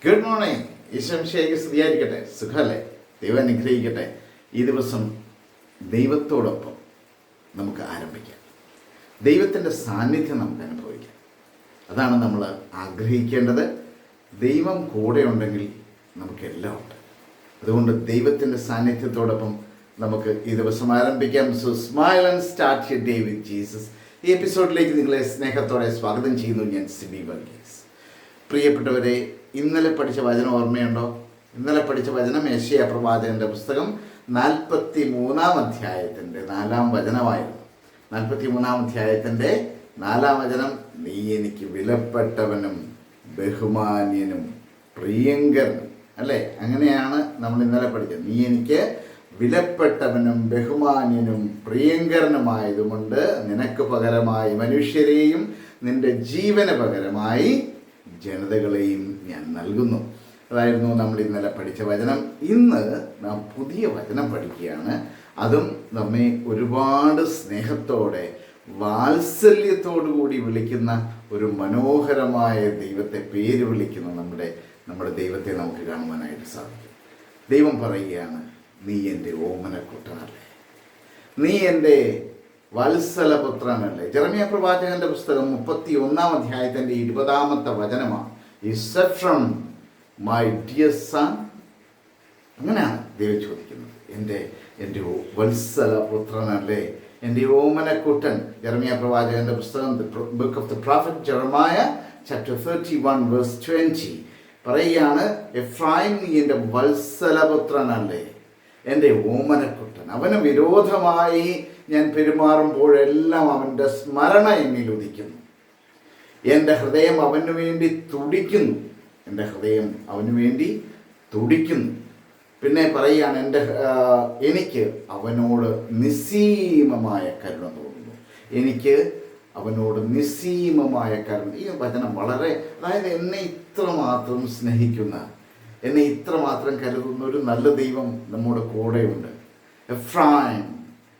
Good morning. ഈശ്വരശേഖർ സ്തുതിയായിരിക്കട്ടെ. സുഖമല്ലേ? ദൈവം അനുഗ്രഹിക്കട്ടെ. ഈ ദിവസം ദൈവത്തോടൊപ്പം നമുക്ക് ആരംഭിക്കാം. ദൈവത്തിൻ്റെ സാന്നിധ്യം നമുക്ക് അനുഭവിക്കാം. അതാണ് നമ്മൾ ആഗ്രഹിക്കേണ്ടത്. ദൈവം കൂടെ ഉണ്ടെങ്കിൽ നമുക്കെല്ലാം ഉണ്ട്. അതുകൊണ്ട് ദൈവത്തിൻ്റെ സാന്നിധ്യത്തോടൊപ്പം നമുക്ക് ഈ ദിവസം ആരംഭിക്കാം. So smile and start your day with Jesus. ഈ എപ്പിസോഡിലേക്ക് നിങ്ങളെ സ്നേഹത്തോടെ സ്വാഗതം ചെയ്യുന്നു. ഞാൻ സിബി വർഗീസ്. പ്രിയപ്പെട്ടവരെ, ഇന്നലെ പഠിച്ച വചനം ഓർമ്മയുണ്ടോ? ഇന്നലെ പഠിച്ച വചനം യെശയ്യാ പ്രവാചകന്റെ പുസ്തകം 43-ാം അധ്യായത്തിൻ്റെ 4-ാം വചനമായിരുന്നു. 43-ാം അധ്യായത്തിൻ്റെ 4-ാം വചനം, നീ എനിക്ക് വിലപ്പെട്ടവനും ബഹുമാന്യനും പ്രിയങ്കരനും. അല്ലേ? അങ്ങനെയാണ് നമ്മൾ ഇന്നലെ പഠിച്ചത്. നീ എനിക്ക് വിലപ്പെട്ടവനും ബഹുമാന്യനും പ്രിയങ്കരനുമായതുകൊണ്ട് നിനക്ക് പകരമായി മനുഷ്യരെയും നിന്റെ ജീവന് പകരമായി ജനതകളെയും ഞാൻ നൽകുന്നു. അതായിരുന്നു നമ്മൾ ഇന്നലെ പഠിച്ച വചനം. ഇന്ന് നാം പുതിയ വചനം പഠിക്കുകയാണ്. അതും നമ്മെ ഒരുപാട് സ്നേഹത്തോടെ വാത്സല്യത്തോടു കൂടി വിളിക്കുന്ന ഒരു മനോഹരമായ ദൈവത്തെ പേര് വിളിക്കുന്ന നമ്മുടെ ദൈവത്തെ നമുക്ക് കാണുവാനായിട്ട് സാധിക്കും. ദൈവം പറയുകയാണ്, നീ എൻ്റെ ഓമനക്കുട്ടനല്ലേ, നീ എൻ്റെ വത്സലപുത്രനല്ലേ. ജെറമ്യാ പ്രവാചകന്റെ പുസ്തകം 31-ാം അധ്യായത്തിൻ്റെ 20-ാമത്തെ വചനമാണ്. Is that from my dear son? അങ്ങനെയാണ് ദൈവം ചോദിക്കുന്നത്. എൻ്റെ വത്സലപുത്രനല്ലേ, എൻ്റെ ഓമനക്കുട്ടൻ. ജെറമ്യാ പ്രവാചകന്റെ പുസ്തകം book of the prophet Jeremiah chapter 31 verse 20 പറയുകയാണ്, എഫ്രൈം നീ എൻ്റെ വത്സലപുത്രനല്ലേ, എൻ്റെ ഓമനക്കുട്ടൻ. അവന് വിരോധമായി ഞാൻ പെരുമാറുമ്പോഴെല്ലാം അവൻ്റെ സ്മരണ എന്നിൽ ഉദിക്കുന്നു. എൻ്റെ ഹൃദയം അവന് വേണ്ടി തുടിക്കുന്നു. എൻ്റെ ഹൃദയം അവന് വേണ്ടി തുടിക്കുന്നു. പിന്നെ പറയുകയാണ്, എനിക്ക് അവനോട് നിസ്സീമമായ കരുണ തോന്നുന്നു. എനിക്ക് അവനോട് നിസ്സീമമായ കരുണ. ഈ വചനം വളരെ, അതായത് എന്നെ ഇത്രമാത്രം സ്നേഹിക്കുന്ന, എന്നെ ഇത്രമാത്രം കരുതുന്ന ഒരു നല്ല ദൈവം നമ്മുടെ കൂടെയുണ്ട്. എഫ്രൈം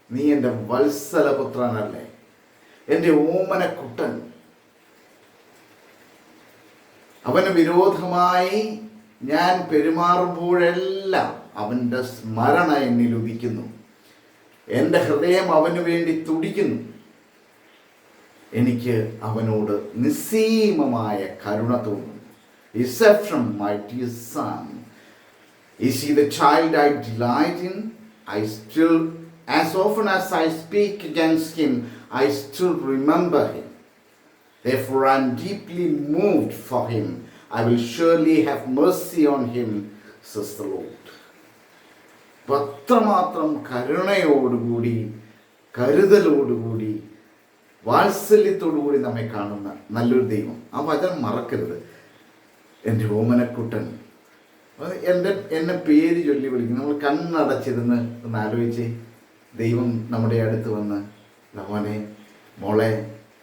നീ എൻ്റെ വത്സലപുത്രനല്ലേ, എൻ്റെ ഓമനക്കുട്ടൻ. അവന് വിരോധമായി ഞാൻ പെരുമാറുമ്പോഴെല്ലാം അവൻ്റെ സ്മരണ എന്നിൽ ഉദിക്കുന്നു. എൻ്റെ ഹൃദയം അവന് വേണ്ടി തുടിക്കുന്നു. എനിക്ക് അവനോട് നിസ്സീമമായ കരുണ തോന്നുന്നു. Is that from my dear son? Is he the child I delight in? As often as I speak against him, I still remember him. Therefore I am deeply moved for him. I will surely have mercy on him, says the Lord. പത്രമാത്രം കരുണയോടുകൂടി, കരുതലോടുകൂടി, വാത്സല്യത്തോടുകൂടി നമ്മെ കാണുന്ന നല്ലൊരു ദൈവം. ആ വചനം മറക്കരുത്. എൻ്റെ ഓമനക്കുട്ടൻ. എന്നെ പേര് ചൊല്ലി വിളിക്കും. നമ്മൾ കണ്ണടച്ചിരുന്ന് ഒന്ന് ആലോചിച്ച്, ദൈവം നമ്മുടെ അടുത്ത് വന്ന്, മോനെ, മോളെ,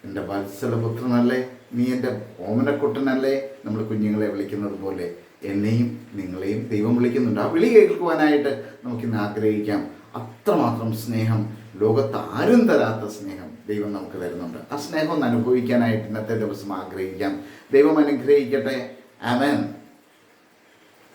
എൻ്റെ വത്സലപുത്രനല്ലേ, നീ എൻ്റെ ഓമനക്കുട്ടനല്ലേ, നമ്മൾ കുഞ്ഞുങ്ങളെ വിളിക്കുന്നത് പോലെ എന്നെയും നിങ്ങളെയും ദൈവം വിളിക്കുന്നുണ്ട്. ആ വിളി കേൾക്കുവാനായിട്ട് നമുക്കിന്ന് ആഗ്രഹിക്കാം. അത്രമാത്രം സ്നേഹം, ലോകത്ത് ആരും തരാത്ത സ്നേഹം ദൈവം നമുക്ക് തരുന്നുണ്ട്. ആ സ്നേഹം ഒന്ന് അനുഭവിക്കാനായിട്ട് ഇന്നത്തെ ദിവസം ആഗ്രഹിക്കാം. ദൈവം അനുഗ്രഹിക്കട്ടെ. ആമേൻ.